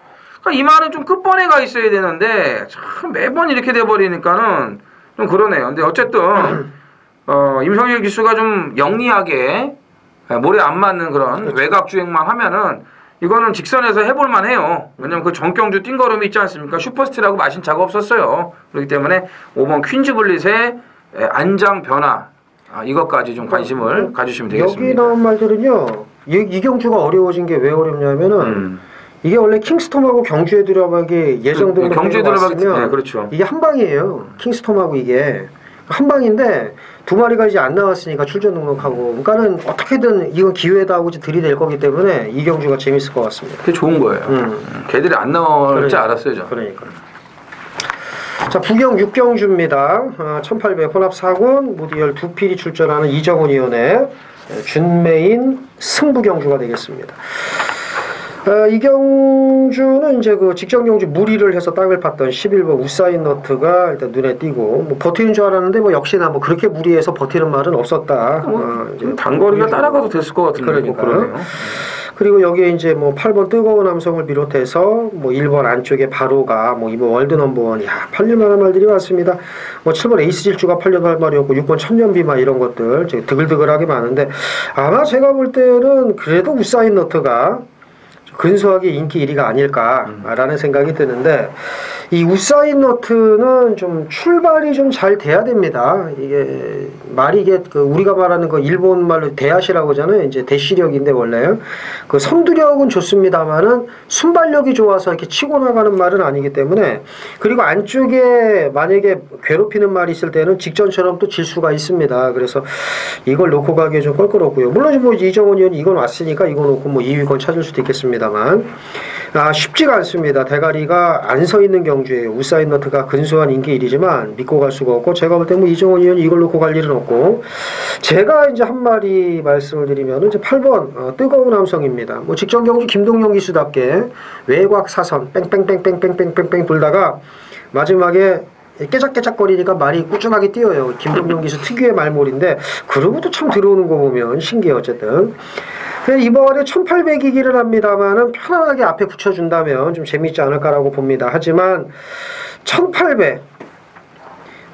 그러니까 이 말은 좀 끝번에가 있어야 되는데 참 매번 이렇게 돼버리니까는 좀 그러네요. 근데 어쨌든 임성일 기수가 좀 영리하게 모래 안 맞는 그런 그렇죠. 외곽 주행만 하면은 이거는 직선에서 해볼만 해요. 왜냐면 그 정경주 띵걸음이 있지 않습니까? 슈퍼스틸하고 마신 차가 없었어요. 그렇기 때문에 5번 퀸즈 블릿의 안장 변화 이것까지 좀 관심을 가주시면 되겠습니다. 여기 나온 말들은요. 이 경주가 어려워진 게 왜 어렵냐면은 이게 원래 킹스톰하고 경주에 들어가기 예정 등록 경주에 들어가기 왔으면 그렇죠. 이게 한 방이에요. 킹스톰하고 이게 한 방인데 두 마리가 이제 안 나왔으니까 출전 등록하고 그러니까는 어떻게든 이건 기회다 하고 이제 들이댈 거기 때문에 이 경주가 재밌을 것 같습니다. 그게 좋은 거예요. 걔들이 안 나올 줄 알았어요. 저. 그러니까. 자, 부경 6경주입니다. 1800 혼합 4군 모디열 두 필이 출전하는 이정훈 위원의 준메인 승부 경주가 되겠습니다. 이 경주는 이제 그 직전 경주 무리를 해서 땅을 팠던 11번 우사인 너트가 일단 눈에 띄고 뭐 버티는 줄 알았는데 뭐 역시나 뭐 그렇게 무리해서 버티는 말은 없었다. 이제 단거리가 따라가도 됐을 것 같은데 그러니까. 그러네요. 그리고 여기에 이제 뭐 8번 뜨거운 남성을 비롯해서 뭐 1번 안쪽에 바로가 뭐 이번 월드 넘버원 팔릴만한 말들이 왔습니다. 뭐 7번 에이스 질주가 팔려갈 말이었고 6번 천년비마 이런 것들 드글드글하게 많은데 아마 제가 볼 때는 그래도 우사인 너트가 근소하게 인기 1위가 아닐까라는 생각이 드는데 이 우사인 너트는 좀 출발이 좀 잘 돼야 됩니다. 이게 말이 이게 그 우리가 말하는 거 일본 말로 대하시라고 하잖아요. 이제 대시력인데 원래 그 선두력은 좋습니다만은 순발력이 좋아서 이렇게 치고 나가는 말은 아니기 때문에 그리고 안쪽에 만약에 괴롭히는 말이 있을 때는 직전처럼 또 질 수가 있습니다. 그래서 이걸 놓고 가기에 좀 껄끄럽고요. 물론 뭐 이정훈 의원이 이건 왔으니까 이거 놓고 뭐 2위권 찾을 수도 있겠습니다만 쉽지가 않습니다. 대가리가 안 서 있는 경주예요. 우사인 너트가 근소한 인기 1위지만 믿고 갈 수가 없고 제가 볼 때 뭐 이정훈 의원이 이걸 놓고 갈 일은 없고 제가 이제 한 마디 말씀을 드리면 이제 8번 뜨거운 남성입니다. 뭐 직전 경주 김동영 기수답게 외곽 사선 뺑뺑뺑뺑뺑뺑뺑뺑 돌다가 마지막에 깨작깨작거리니까 말이 꾸준하게 뛰어요. 김동영 기수 특유의 말몰인데 그러고도 참 들어오는 거 보면 신기해요. 어쨌든 이번에 1800이기를 합니다만은 편안하게 앞에 붙여준다면 좀 재밌지 않을까라고 봅니다. 하지만 1800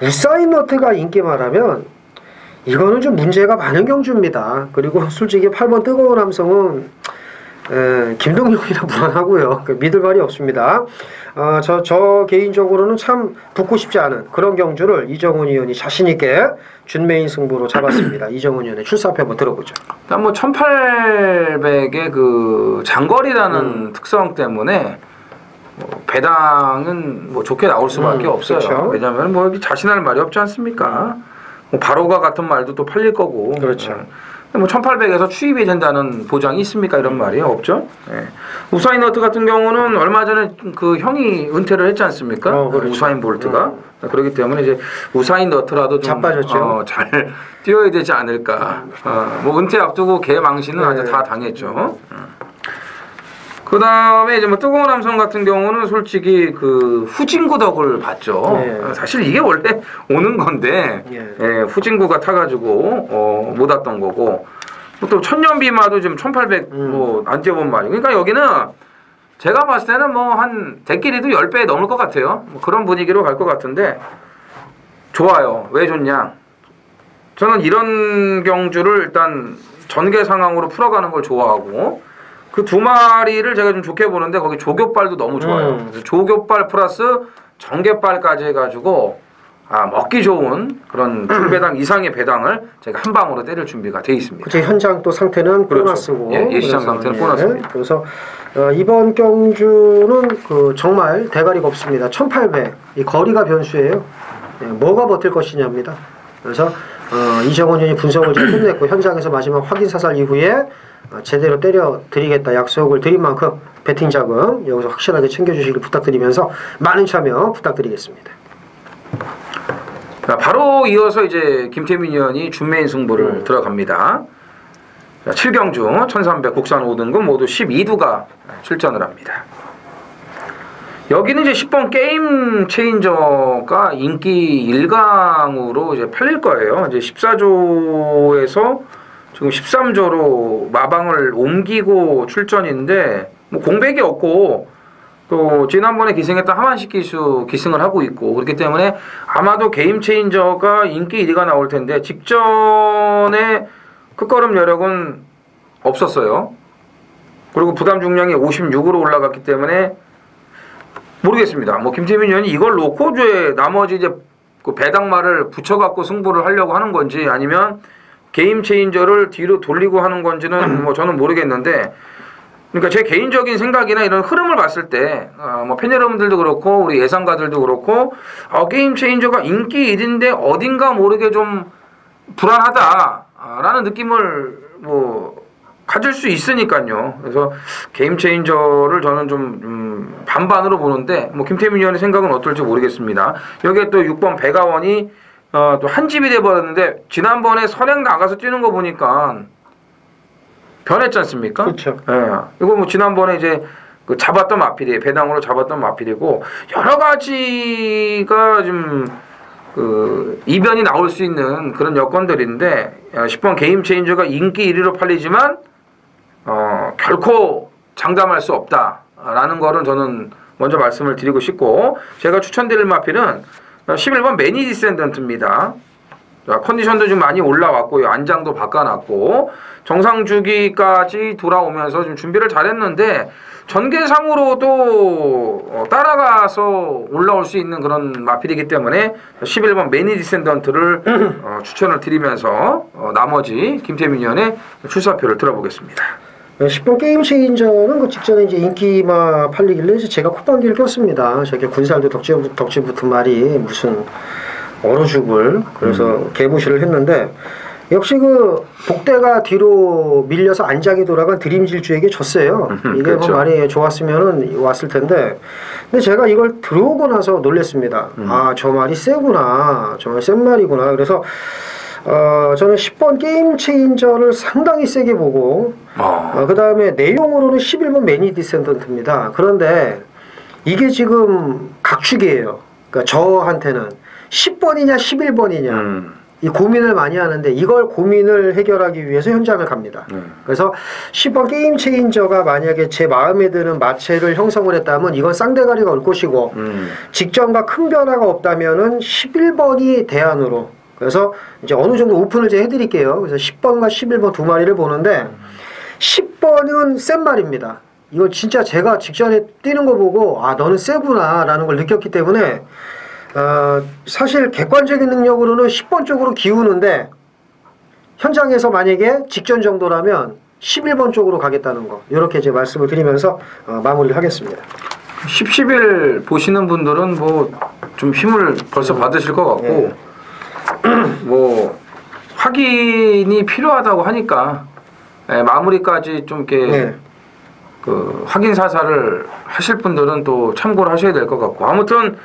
우사인 너트가 인기만 하면 이거는 좀 문제가 많은 경주입니다. 그리고 솔직히 8번 뜨거운 남성은 김동영이라 불안하고요. 믿을 말이 없습니다. 저 개인적으로는 참 붙고 싶지 않은 그런 경주를 이정훈 의원이 자신있게 준메인 승부로 잡았습니다. 이정훈 의원의 출사표 한번 들어보죠. 일단 뭐 1800의 그 장거리라는 특성 때문에 뭐 배당은 뭐 좋게 나올 수밖에 없어요. 그렇죠. 왜냐하면 뭐 여기 자신할 말이 없지 않습니까? 뭐 바로가 같은 말도 또 팔릴 거고. 그렇죠. 뭐 1800에서 추입이 된다는 보장이 있습니까? 이런 말이 없죠. 예. 우사인 너트 같은 경우는 얼마 전에 그 형이 은퇴를 했지 않습니까? 그렇죠. 우사인 볼트가. 그렇기 때문에 이제 우사인 너트라도 좀 자빠졌죠. 잘 뛰어야 되지 않을까. 뭐 은퇴 앞두고 개 망신은 아주 다 당했죠. 그 다음에 이제 뭐 뜨거운 남성 같은 경우는 솔직히 그 후진구 덕을 봤죠. 사실 이게 원래 오는 건데 후진구가 타가지고 못 왔던 거고 또 천년비마도 지금 1800 뭐 안 뛰어본 말이에요. 그러니까 여기는 제가 봤을 때는 뭐 한 대끼리도 10배 넘을 것 같아요. 뭐 그런 분위기로 갈 것 같은데 좋아요. 왜 좋냐? 저는 이런 경주를 일단 전개 상황으로 풀어가는 걸 좋아하고 그 두 마리를 제가 좀 좋게 보는데 거기 조교빨도 너무 좋아요. 조교빨 플러스 전개빨까지 해가지고 먹기 좋은 그런 중배당 이상의 배당을 제가 한 방으로 때릴 준비가 돼 있습니다. 그치, 현장 또 상태는 그렇죠. 보너스고 예시장 상태는 보너스입니다. 그래서 이번 경주는 그 정말 대가리가 없습니다. 1800 이 거리가 변수예요. 뭐가 버틸 것이냐입니다. 그래서 이정훈 의원이 분석을 잘 끝냈고 현장에서 마지막 확인 사살 이후에 제대로 때려 드리겠다 약속을 드린 만큼 배팅 자금 여기서 확실하게 챙겨주시길 부탁드리면서 많은 참여 부탁드리겠습니다. 바로 이어서 이제 김태민 의원이 준메인 승부를 들어갑니다. 7경주 1300 국산 5등급 모두 12두가 출전을 합니다. 여기는 이제 10번 게임 체인저가 인기 1강으로 이제 팔릴 거예요. 이제 14조에서 지금 13조로 마방을 옮기고 출전인데 뭐 공백이 없고 또 지난번에 기승했던 하만식 기수 기승을 하고 있고 그렇기 때문에 아마도 게임 체인저가 인기 1위가 나올 텐데 직전에 끝걸음 여력은 없었어요. 그리고 부담 중량이 56으로 올라갔기 때문에 모르겠습니다. 뭐 김태민 의원이 이걸 놓고 나머지 이제 그 배당말을 붙여갖고 승부를 하려고 하는 건지 아니면 게임 체인저를 뒤로 돌리고 하는 건지는 뭐 저는 모르겠는데, 그러니까 제 개인적인 생각이나 이런 흐름을 봤을 때, 뭐 팬 여러분들도 그렇고 우리 예상가들도 그렇고, 게임 체인저가 인기 1인데 어딘가 모르게 좀 불안하다라는 느낌을 뭐 가질 수 있으니까요. 그래서 게임 체인저를 저는 좀 반반으로 보는데, 뭐 김태민 의원의 생각은 어떨지 모르겠습니다. 여기에 또 6번 배가원이 또 한 집이 돼버렸는데, 지난번에 선행 나가서 뛰는 거 보니까 변했지 않습니까? 그렇죠. 예. 이거 뭐 지난번에 이제 그 잡았던 마필이에요. 배당으로 잡았던 마필이고, 여러 가지가 좀 그 이변이 나올 수 있는 그런 여건들인데, 10번 게임 체인저가 인기 1위로 팔리지만 결코 장담할 수 없다라는 거는 저는 먼저 말씀을 드리고 싶고, 제가 추천드릴 마필은 11번 매니 디센던트입니다. 컨디션도 좀 많이 올라왔고요. 안장도 바꿔놨고 정상 주기까지 돌아오면서 좀 준비를 잘했는데, 전개상으로도 따라가서 올라올 수 있는 그런 마필이기 때문에 11번 매니 디센던트를 추천을 드리면서 나머지 김태민 의원의 출사표를 들어보겠습니다. 10번 게임 체인저는 그 직전에 이제 인기마 팔리길래 이제 제가 콧방귀를 꼈습니다. 저게 군살도 덕지 붙은 말이 무슨 얼어 죽을, 그래서 개무시를 했는데, 역시 그 복대가 뒤로 밀려서 안장이 돌아간 드림질주에게 졌어요. 이게 그렇죠. 뭐 말이 좋았으면은 왔을 텐데, 근데 제가 이걸 들어오고 나서 놀랬습니다. 아, 저 말이 세구나, 정말 센 말이구나. 그래서 저는 10번 게임 체인저를 상당히 세게 보고, 그 다음에 내용으로는 11번 매니 디센던트입니다. 그런데 이게 지금 각축이에요. 그러니까 저한테는 10번이냐 11번이냐 이 고민을 많이 하는데, 이걸 고민을 해결하기 위해서 현장을 갑니다. 그래서 10번 게임 체인저가 만약에 제 마음에 드는 마체를 형성을 했다면 이건 쌍대가리가 올 것이고, 직전과 큰 변화가 없다면은 11번이 대안으로, 그래서 이제 어느 정도 오픈을 제가 해드릴게요. 그래서 10번과 11번 두 마리를 보는데, 10번은 센 말입니다. 이거 진짜 제가 직전에 뛰는 거 보고, 아, 너는 세구나 라는 걸 느꼈기 때문에, 사실 객관적인 능력으로는 10번 쪽으로 기우는데, 현장에서 만약에 직전 정도라면 11번 쪽으로 가겠다는 거, 이렇게 제 말씀을 드리면서 마무리를 하겠습니다. 10, 11 보시는 분들은 뭐 좀 힘을 벌써 받으실 것 같고, 뭐 확인이 필요하다고 하니까 마무리까지 좀 이렇게 그 확인 사살을 하실 분들은 또 참고를 하셔야 될 것 같고, 아무튼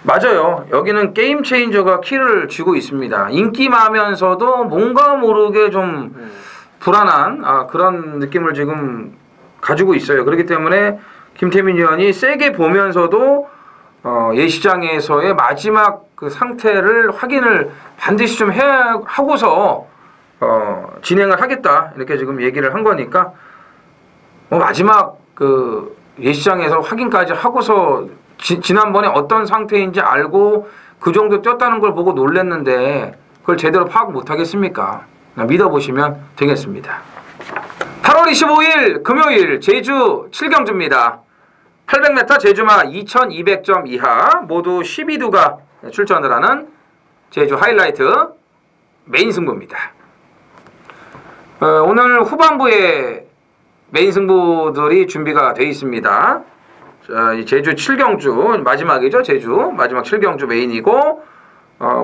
맞아요. 여기는 게임 체인저가 키를 쥐고 있습니다. 인기마면서도 뭔가 모르게 좀 불안한 그런 느낌을 지금 가지고 있어요. 그렇기 때문에 김태민 의원이 세게 보면서도 예시장에서의 마지막 그 상태를 확인을 반드시 좀 하고서 진행을 하겠다, 이렇게 지금 얘기를 한 거니까, 뭐 마지막 그 예시장에서 확인까지 하고서 지난번에 어떤 상태인지 알고 그 정도 뛰었다는 걸 보고 놀랬는데 그걸 제대로 파악 못 하겠습니까? 믿어보시면 되겠습니다. 8월 25일 금요일 제주 7경주입니다. 800m 제주마 2200점 이하 모두 12두가 출전을 하는 제주 하이라이트 메인 승부입니다. 오늘 후반부에 메인 승부들이 준비가 되어 있습니다. 자, 이 제주 7경주 마지막이죠. 제주 마지막 7경주 메인이고,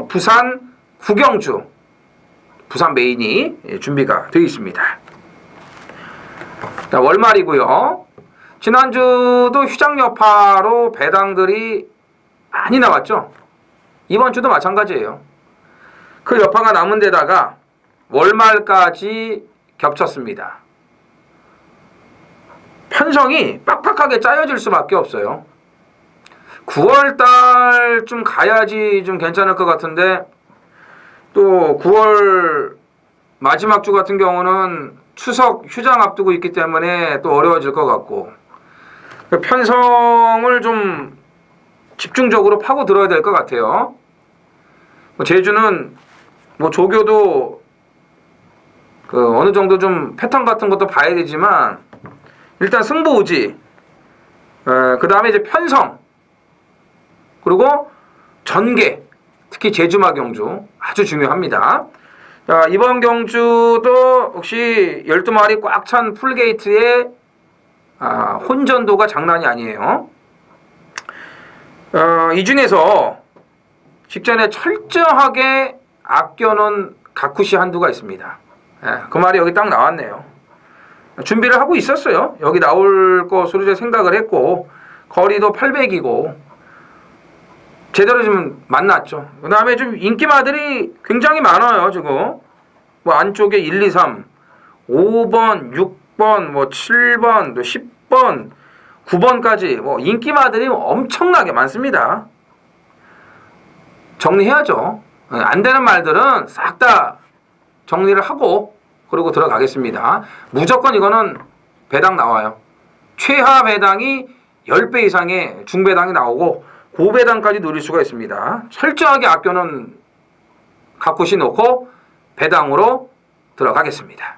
부산 9경주 부산 메인이 준비가 되어 있습니다. 자, 월말이고요. 지난주도 휴장 여파로 배당들이 많이 나왔죠. 이번 주도 마찬가지예요. 그 여파가 남은 데다가 월말까지 겹쳤습니다. 편성이 빡빡하게 짜여질 수밖에 없어요. 9월달쯤 가야지 좀 괜찮을 것 같은데, 또 9월 마지막 주 같은 경우는 추석 휴장 앞두고 있기 때문에 또 어려워질 것 같고, 편성을 좀 집중적으로 파고 들어야 될 것 같아요. 제주는 뭐 조교도 그 어느 정도 좀 패턴 같은 것도 봐야 되지만, 일단 승부 의지, 그 다음에 이제 편성, 그리고 전개, 특히 제주마 경주 아주 중요합니다. 자, 이번 경주도 역시 12마리 꽉 찬 풀게이트의 혼전도가 장난이 아니에요. 이 중에서 직전에 철저하게 아껴놓은 가쿠시 한두가 있습니다. 그 말이 여기 딱 나왔네요. 준비를 하고 있었어요. 여기 나올 것으로 이제 생각을 했고 거리도 800이고 제대로 좀 만났죠. 그 다음에 좀 인기마들이 굉장히 많아요. 지금 뭐 안쪽에 1, 2, 3, 5번, 6번, 뭐 7번, 또 10번, 9번까지 뭐 인기마들이 엄청나게 많습니다. 정리해야죠. 안 되는 말들은 싹 다 정리를 하고 그러고 들어가겠습니다. 무조건 이거는 배당 나와요. 최하 배당이 10배 이상의 중배당이 나오고 고배당까지 누릴 수가 있습니다. 철저하게 아껴놓은 가쿠시 놓고 배당으로 들어가겠습니다.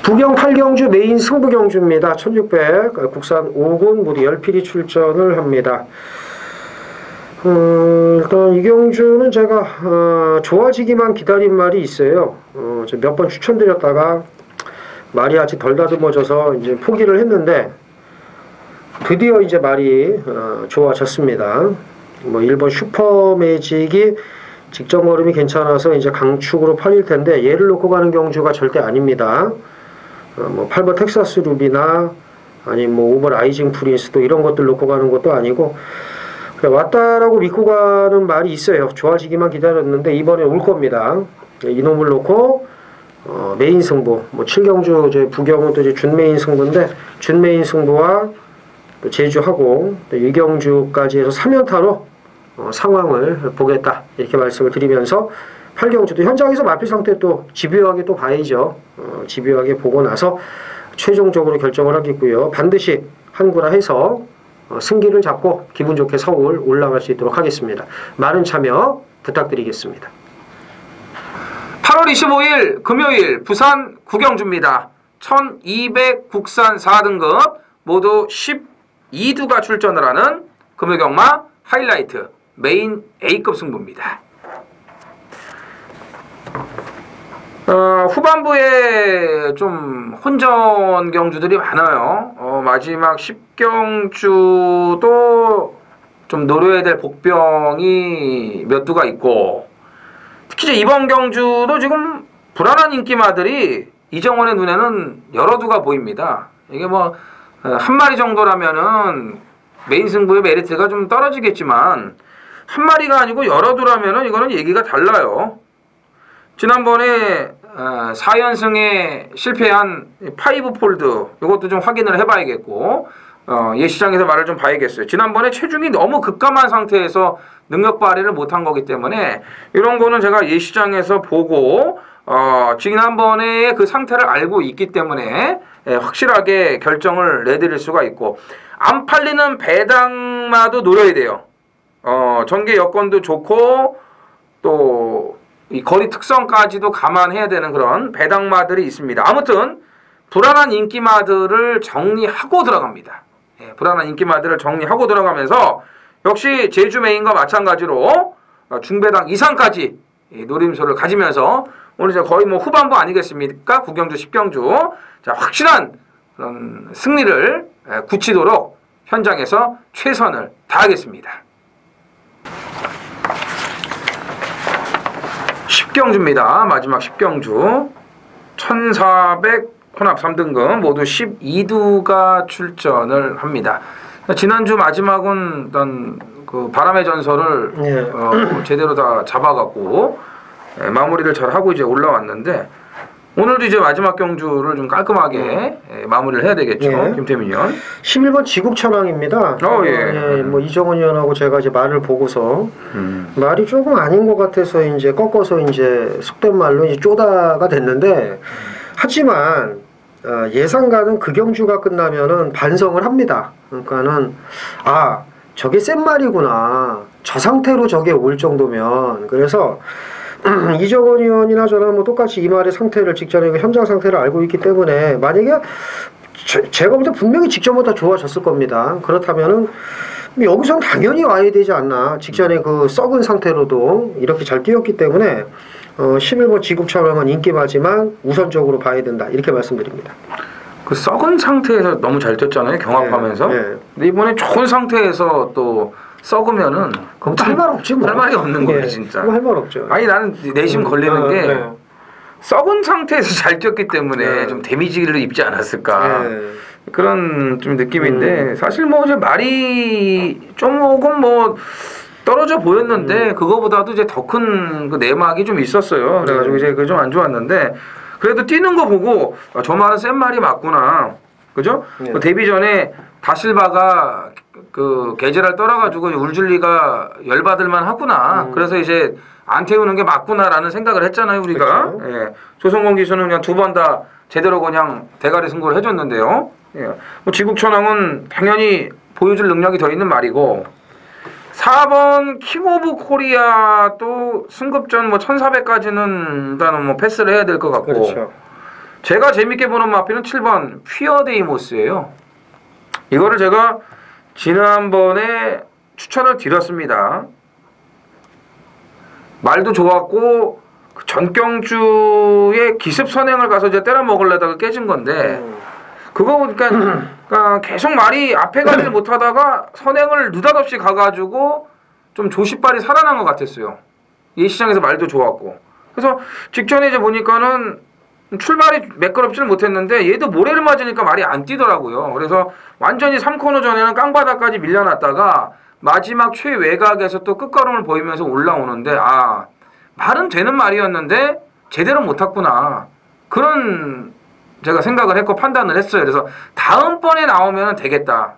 부경 8경주 메인 승부 경주입니다. 1600 국산 5군 모두 10필이 출전을 합니다. 일단 이 경주는 제가 좋아지기만 기다린 말이 있어요. 몇 번 추천드렸다가 말이 아직 덜 다듬어져서 이제 포기를 했는데 드디어 이제 말이 좋아졌습니다. 뭐 1번 슈퍼매직이 직전 걸음이 괜찮아서 이제 강축으로 팔릴 텐데 얘를 놓고 가는 경주가 절대 아닙니다. 뭐 8번 텍사스 루비나 아니 뭐 5번 아이징 프린스도 이런 것들 놓고 가는 것도 아니고 왔다라고 믿고 가는 말이 있어요. 좋아지기만 기다렸는데 이번에 올 겁니다. 이놈을 놓고 메인 승부 뭐 7경주 이제 부경은 또 이제 준메인 승부인데 준메인 승부와 또 제주하고 또 2경주까지 해서 3연타로 상황을 보겠다 이렇게 말씀을 드리면서 8경주도 현장에서 마필 상태 또 집요하게 또 봐야죠. 집요하게 보고 나서 최종적으로 결정을 하겠고요. 반드시 한구라 해서 승기를 잡고 기분 좋게 서울 올라갈 수 있도록 하겠습니다. 많은 참여 부탁드리겠습니다. 8월 25일 금요일 부산 구경주입니다. 1200 국산 4등급 모두 12두가 출전을 하는 금요경마 하이라이트 메인 A급 승부입니다. 후반부에 좀 혼전 경주들이 많아요. 마지막 10경주도 좀 노려야 될 복병이 몇 두가 있고 특히 이제 이번 경주도 지금 불안한 인기마들이 이정원의 눈에는 여러 두가 보입니다. 이게 뭐 한 마리 정도라면은 메인 승부의 메리트가 좀 떨어지겠지만 한 마리가 아니고 여러 두라면은 이거는 얘기가 달라요. 지난번에 4연승에 실패한 파이브 폴드 이것도 좀 확인을 해봐야겠고 예시장에서 말을 좀 봐야겠어요. 지난번에 체중이 너무 급감한 상태에서 능력 발휘를 못한 거기 때문에 이런 거는 제가 예시장에서 보고 지난번에 그 상태를 알고 있기 때문에 확실하게 결정을 내드릴 수가 있고 안 팔리는 배당마도 노려야 돼요. 전개 여건도 좋고 또 이 거리 특성까지도 감안해야 되는 그런 배당마들이 있습니다. 아무튼 불안한 인기마들을 정리하고 들어갑니다. 불안한 인기마들을 정리하고 들어가면서 역시 제주 메인과 마찬가지로 중배당 이상까지 노림수를 가지면서 오늘 이제 거의 뭐 후반부 아니겠습니까? 9경주, 10경주 자 확실한 그런 승리를 굳히도록 현장에서 최선을 다하겠습니다. 10경주입니다. 마지막 10경주 1400 혼합 3등급 모두 12두가 출전을 합니다. 지난주 마지막은 일단 그 바람의 전설을 제대로 다 잡아갖고 마무리를 잘 하고 이제 올라왔는데 오늘도 이제 마지막 경주를 좀 깔끔하게 마무리를 해야 되겠죠. 김태민 의원. 11번 지국천왕입니다. 뭐 이정원 의원하고 제가 이제 말을 보고서 말이 조금 아닌 것 같아서 이제 꺾어서 이제 속된 말로 이제 쪼다가 됐는데 하지만 예상가는 그 경주가 끝나면은 반성을 합니다. 그러니까는 저게 센 말이구나. 저 상태로 저게 올 정도면 그래서 이정원 의원이나 저는 뭐 똑같이 이 말의 상태를 직전에 현장 상태를 알고 있기 때문에 만약에 제가 볼 때 분명히 직전보다 좋아졌을 겁니다. 그렇다면은 여기선 당연히 와야 되지 않나. 직전에 그 썩은 상태로도 이렇게 잘 뛰었기 때문에 11번 지국철왕은 인기마지만 우선적으로 봐야 된다. 이렇게 말씀드립니다. 그 썩은 상태에서 너무 잘 뛰었잖아요. 경합하면서. 네. 근데 이번에 좋은 상태에서 또 썩으면은 그럼 할 말 없지 뭐. 할 말이 없는 거예요, 진짜. 할 말 없죠. 아니 나는 내심 걸리는 게 썩은 상태에서 잘 뛰었기 때문에 좀 데미지를 입지 않았을까 그런 좀 느낌인데 사실 뭐 이제 말이 좀 조금 뭐 떨어져 보였는데 그거보다도 이제 더 큰 그 내막이 좀 있었어요. 그래가지고 이제 그 좀 안 좋았는데 그래도 뛰는 거 보고 저 말은 센 말이 맞구나, 그죠? 그 데뷔 전에 다실바가 그 계제를 떨어가지고 울줄리가 열받을만 하구나. 그래서 이제 안 태우는 게 맞구나라는 생각을 했잖아요, 우리가. 그렇죠. 예. 조성곤 기수는 그냥 두 번 다 제대로 그냥 대가리 승부를 해줬는데요. 예. 뭐 지국천왕은 당연히 보여줄 능력이 더 있는 말이고 4번 킹 오브 코리아도 승급전 뭐 1400까지는 일단은 뭐 패스를 해야 될 것 같고 그렇죠. 제가 재밌게 보는 마피는 7번 퓨어데이모스예요. 이거를 제가 지난번에 추천을 드렸습니다. 말도 좋았고 그 전경주의 기습 선행을 가서 이제 때려 먹으려다가 깨진 건데 그거 보니까 그러니까 계속 말이 앞에 가지 못하다가 선행을 느닷없이 가가지고 좀 조시발이 살아난 것 같았어요. 예시장에서 말도 좋았고 그래서 직전에 이제 보니까는 출발이 매끄럽지는 못했는데 얘도 모래를 맞으니까 말이 안 뛰더라고요. 그래서 완전히 3코너 전에는 깡바닥까지 밀려났다가 마지막 최외곽에서 또 끝걸음을 보이면서 올라오는데 아 말은 되는 말이었는데 제대로 못 탔구나 그런 제가 생각을 했고 판단을 했어요. 그래서 다음번에 나오면 되겠다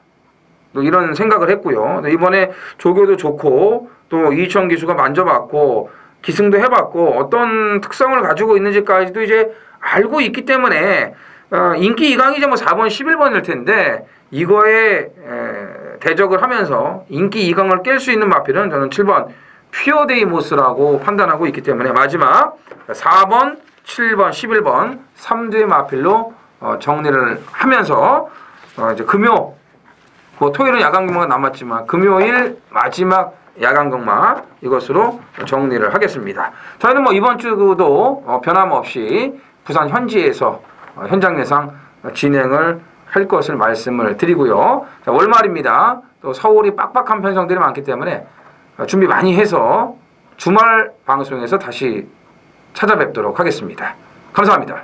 또 이런 생각을 했고요. 이번에 조교도 좋고 또 이희천 기수가 만져봤고 기승도 해봤고 어떤 특성을 가지고 있는지까지도 이제 알고 있기 때문에 인기 2강이 이제 뭐 4번 11번일 텐데 이거에 대적을 하면서 인기 2강을 깰 수 있는 마필은 저는 7번 퓨어데이모스라고 판단하고 있기 때문에 마지막 4번 7번 11번 3두의 마필로 정리를 하면서 이제 금요 뭐 토요일은 야간 경마가 남았지만 금요일 마지막 야간 경마 이것으로 정리를 하겠습니다. 저희는 뭐 이번 주도 변함없이 부산 현지에서 현장 예상 진행을 할 것을 말씀을 드리고요. 자, 월말입니다. 또 서울이 빡빡한 편성들이 많기 때문에 준비 많이 해서 주말 방송에서 다시 찾아뵙도록 하겠습니다. 감사합니다.